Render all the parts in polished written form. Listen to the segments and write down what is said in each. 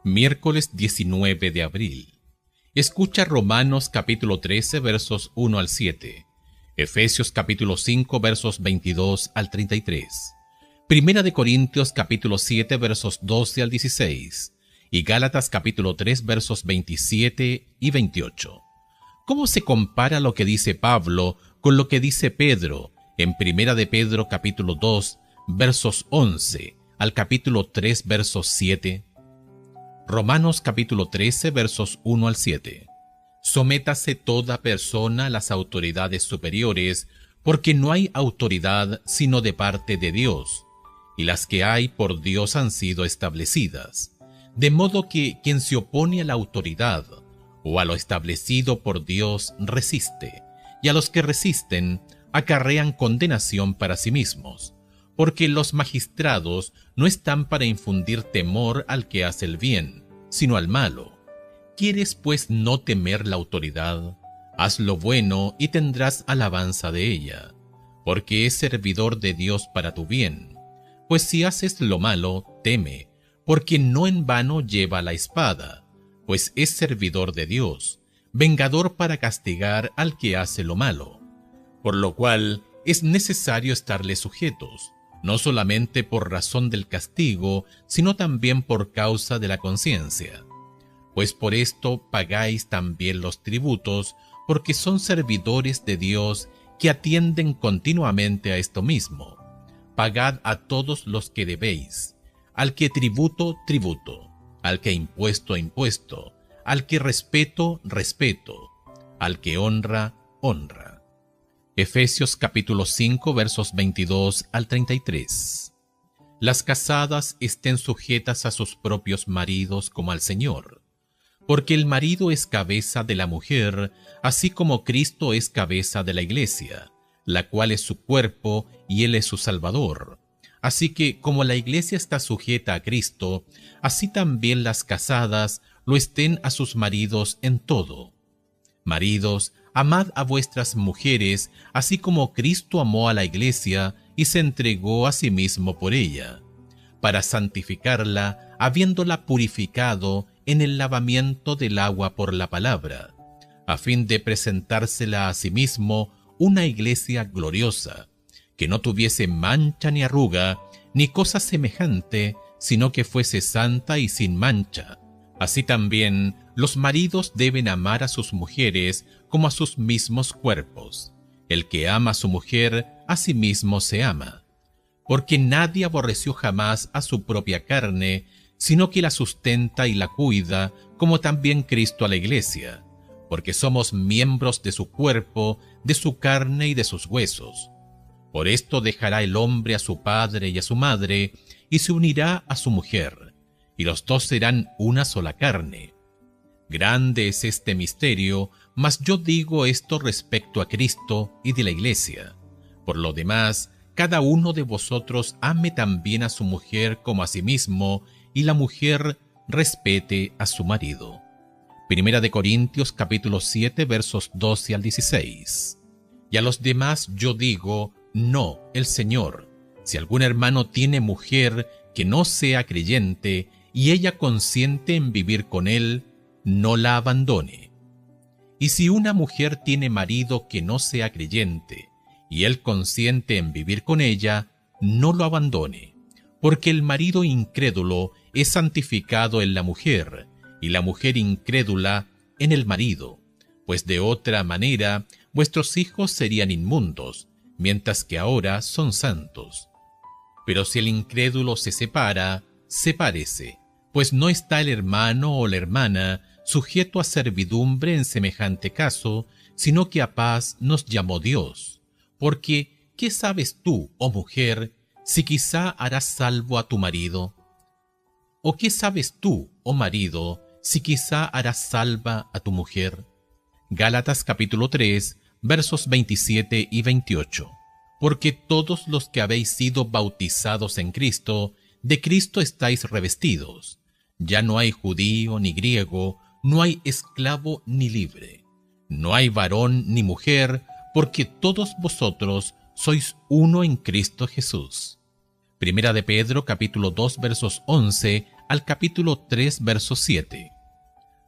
Miércoles 19 de abril. Escucha Romanos capítulo 13 versos 1 al 7, Efesios capítulo 5 versos 22 al 33, Primera de Corintios capítulo 7 versos 12 al 16 y Gálatas capítulo 3 versos 27 y 28. ¿Cómo se compara lo que dice Pablo con lo que dice Pedro en Primera de Pedro capítulo 2 versos 11 al capítulo 3 versos 7? Romanos capítulo 13 versos 1 al 7. Sométase toda persona a las autoridades superiores, porque no hay autoridad sino de parte de Dios, y las que hay por Dios han sido establecidas. De modo que quien se opone a la autoridad o a lo establecido por Dios resiste, y a los que resisten acarrean condenación para sí mismos, porque los magistrados no están para infundir temor al que hace el bien, sino al malo. ¿Quieres pues no temer la autoridad? Haz lo bueno y tendrás alabanza de ella, porque es servidor de Dios para tu bien. Pues si haces lo malo, teme, porque no en vano lleva la espada, pues es servidor de Dios, vengador para castigar al que hace lo malo. Por lo cual es necesario estarle sujetos, no solamente por razón del castigo, sino también por causa de la conciencia. Pues por esto pagáis también los tributos, porque son servidores de Dios que atienden continuamente a esto mismo. Pagad a todos los que debéis, al que tributo, tributo, al que impuesto, impuesto, al que respeto, respeto, al que honra, honra. Efesios capítulo 5 versos 22 al 33. Las casadas estén sujetas a sus propios maridos como al Señor, porque el marido es cabeza de la mujer, así como Cristo es cabeza de la iglesia, la cual es su cuerpo y Él es su Salvador. Así que como la iglesia está sujeta a Cristo, así también las casadas lo estén a sus maridos en todo. Maridos, amad a vuestras mujeres, así como Cristo amó a la iglesia y se entregó a sí mismo por ella, para santificarla, habiéndola purificado en el lavamiento del agua por la palabra, a fin de presentársela a sí mismo una iglesia gloriosa, que no tuviese mancha ni arruga, ni cosa semejante, sino que fuese santa y sin mancha. Así también los maridos deben amar a sus mujeres como a sus mismos cuerpos. El que ama a su mujer, a sí mismo se ama. Porque nadie aborreció jamás a su propia carne, sino que la sustenta y la cuida, como también Cristo a la iglesia, porque somos miembros de su cuerpo, de su carne y de sus huesos. Por esto dejará el hombre a su padre y a su madre, y se unirá a su mujer, y los dos serán una sola carne. Grande es este misterio, mas yo digo esto respecto a Cristo y de la iglesia. Por lo demás, cada uno de vosotros ame también a su mujer como a sí mismo, y la mujer respete a su marido. Primera de Corintios capítulo 7 versos 12 al 16. Y a los demás yo digo, no, el Señor. Si algún hermano tiene mujer que no sea creyente, y ella consiente en vivir con él, no la abandone. Y si una mujer tiene marido que no sea creyente, y él consiente en vivir con ella, no lo abandone, porque el marido incrédulo es santificado en la mujer, y la mujer incrédula en el marido, pues de otra manera vuestros hijos serían inmundos, mientras que ahora son santos. Pero si el incrédulo se separa, sepárese, pues no está el hermano o la hermana sujeto a servidumbre en semejante caso, sino que a paz nos llamó Dios. Porque, ¿qué sabes tú, oh mujer, si quizá harás salvo a tu marido? ¿O qué sabes tú, oh marido, si quizá harás salva a tu mujer? Gálatas capítulo 3, versos 27 y 28. Porque todos los que habéis sido bautizados en Cristo, de Cristo estáis revestidos. Ya no hay judío ni griego, no hay esclavo ni libre, no hay varón ni mujer, porque todos vosotros sois uno en Cristo Jesús. Primera de Pedro, capítulo 2, versos 11 al capítulo 3, verso 7.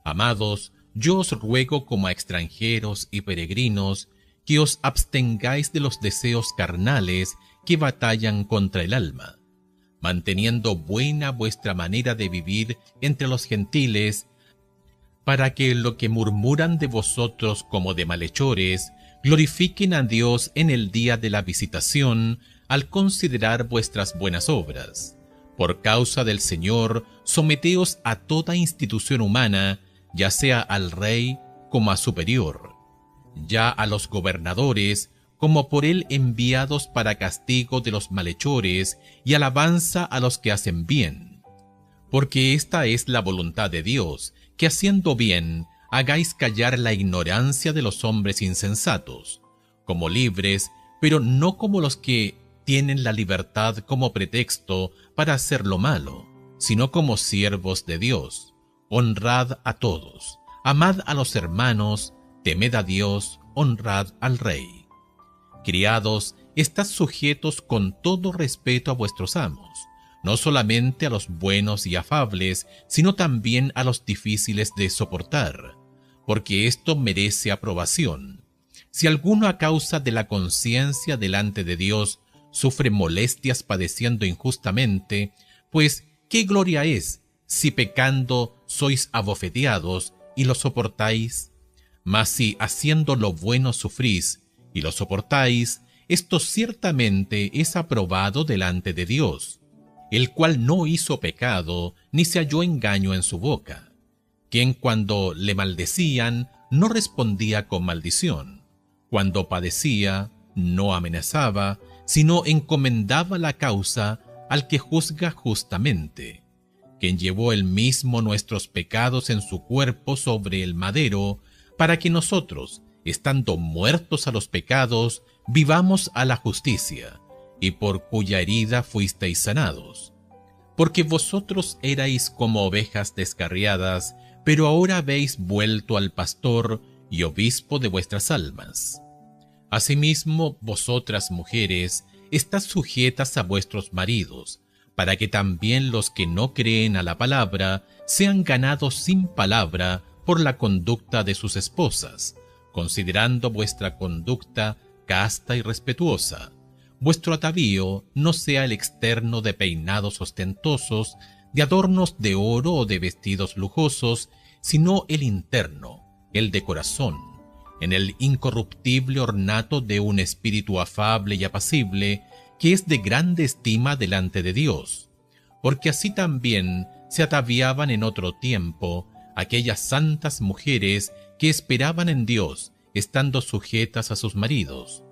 Amados, yo os ruego como a extranjeros y peregrinos, que os abstengáis de los deseos carnales que batallan contra el alma, manteniendo buena vuestra manera de vivir entre los gentiles, para que lo que murmuran de vosotros como de malhechores, glorifiquen a Dios en el día de la visitación, al considerar vuestras buenas obras. Por causa del Señor, someteos a toda institución humana, ya sea al rey como a superior, ya a los gobernadores, como por él enviados para castigo de los malhechores y alabanza a los que hacen bien. Porque esta es la voluntad de Dios, que haciendo bien, hagáis callar la ignorancia de los hombres insensatos, como libres, pero no como los que tienen la libertad como pretexto para hacer lo malo, sino como siervos de Dios. Honrad a todos, amad a los hermanos, temed a Dios, honrad al Rey. Criados, estad sujetos con todo respeto a vuestros amos, no solamente a los buenos y afables, sino también a los difíciles de soportar, porque esto merece aprobación. Si alguno a causa de la conciencia delante de Dios sufre molestias padeciendo injustamente, pues ¿qué gloria es si pecando sois abofeteados y lo soportáis? Mas si haciendo lo bueno sufrís y lo soportáis, esto ciertamente es aprobado delante de Dios, el cual no hizo pecado ni se halló engaño en su boca, quien cuando le maldecían no respondía con maldición, cuando padecía no amenazaba, sino encomendaba la causa al que juzga justamente, quien llevó él mismo nuestros pecados en su cuerpo sobre el madero, para que nosotros, estando muertos a los pecados, vivamos a la justicia, y por cuya herida fuisteis sanados. Porque vosotros erais como ovejas descarriadas, pero ahora habéis vuelto al pastor y obispo de vuestras almas. Asimismo, vosotras mujeres, estad sujetas a vuestros maridos, para que también los que no creen a la palabra sean ganados sin palabra por la conducta de sus esposas, considerando vuestra conducta casta y respetuosa. Vuestro atavío no sea el externo de peinados ostentosos, de adornos de oro o de vestidos lujosos, sino el interno, el de corazón, en el incorruptible ornato de un espíritu afable y apacible, que es de grande estima delante de Dios, porque así también se ataviaban en otro tiempo aquellas santas mujeres que esperaban en Dios, estando sujetas a sus maridos,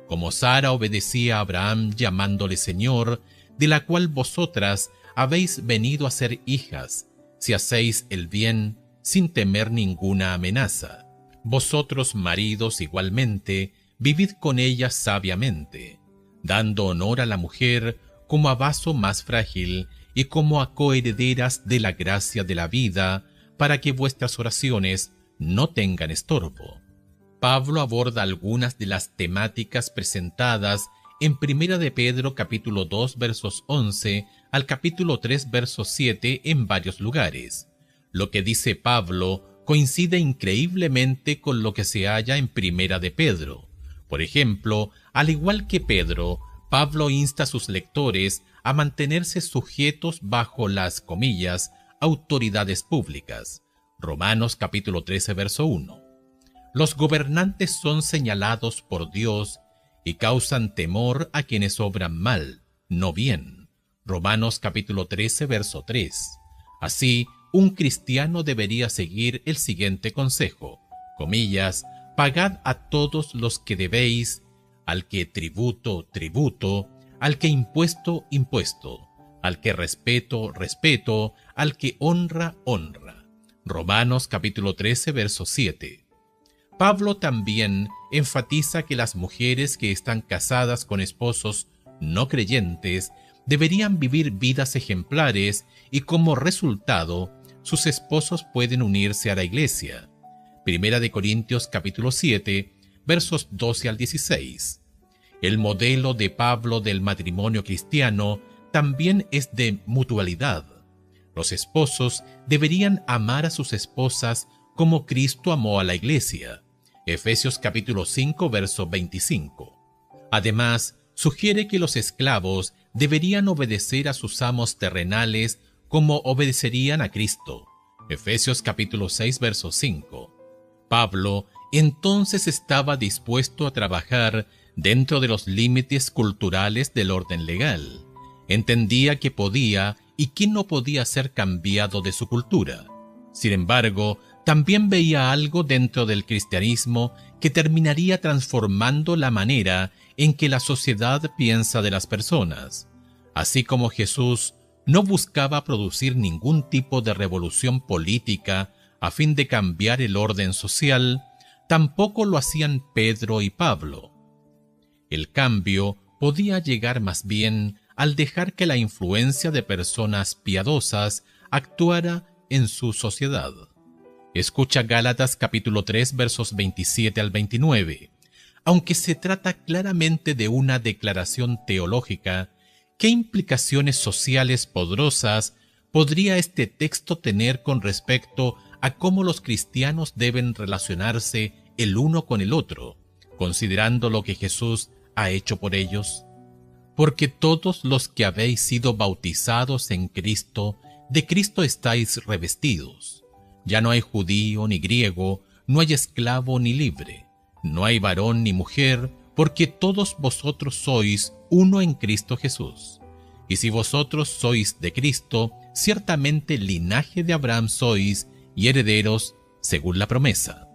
como Sara obedecía a Abraham llamándole Señor, de la cual vosotras habéis venido a ser hijas, si hacéis el bien sin temer ninguna amenaza. Vosotros, maridos, igualmente, vivid con ellas sabiamente, dando honor a la mujer como a vaso más frágil y como a coherederas de la gracia de la vida, para que vuestras oraciones no tengan estorbo. Pablo aborda algunas de las temáticas presentadas en Primera de Pedro capítulo 2 versos 11 al capítulo 3 versos 7 en varios lugares. Lo que dice Pablo coincide increíblemente con lo que se halla en Primera de Pedro. Por ejemplo, al igual que Pedro, Pablo insta a sus lectores a mantenerse sujetos bajo las, comillas, autoridades públicas. Romanos capítulo 13 verso 1. Los gobernantes son señalados por Dios y causan temor a quienes obran mal, no bien. Romanos capítulo 13 verso 3. Así, un cristiano debería seguir el siguiente consejo, comillas, pagad a todos los que debéis, al que tributo, tributo, al que impuesto, impuesto, al que respeto, respeto, al que honra, honra. Romanos capítulo 13 verso 7. Pablo también enfatiza que las mujeres que están casadas con esposos no creyentes deberían vivir vidas ejemplares y como resultado sus esposos pueden unirse a la iglesia. Primera de Corintios capítulo 7 versos 12 al 16. El modelo de Pablo del matrimonio cristiano también es de mutualidad. Los esposos deberían amar a sus esposas como Cristo amó a la Iglesia. Efesios capítulo 5, verso 25. Además, sugiere que los esclavos deberían obedecer a sus amos terrenales como obedecerían a Cristo. Efesios capítulo 6, verso 5. Pablo entonces estaba dispuesto a trabajar dentro de los límites culturales del orden legal. Entendía que podía y que no podía ser cambiado de su cultura. Sin embargo, también veía algo dentro del cristianismo que terminaría transformando la manera en que la sociedad piensa de las personas. Así como Jesús no buscaba producir ningún tipo de revolución política a fin de cambiar el orden social, tampoco lo hacían Pedro y Pablo. El cambio podía llegar más bien al dejar que la influencia de personas piadosas actuara en su sociedad. Escucha Gálatas capítulo 3 versos 27 al 29. Aunque se trata claramente de una declaración teológica, ¿qué implicaciones sociales poderosas podría este texto tener con respecto a cómo los cristianos deben relacionarse el uno con el otro, considerando lo que Jesús ha hecho por ellos? Porque todos los que habéis sido bautizados en Cristo, de Cristo estáis revestidos. Ya no hay judío ni griego, no hay esclavo ni libre, no hay varón ni mujer, porque todos vosotros sois uno en Cristo Jesús. Y si vosotros sois de Cristo, ciertamente linaje de Abraham sois y herederos según la promesa.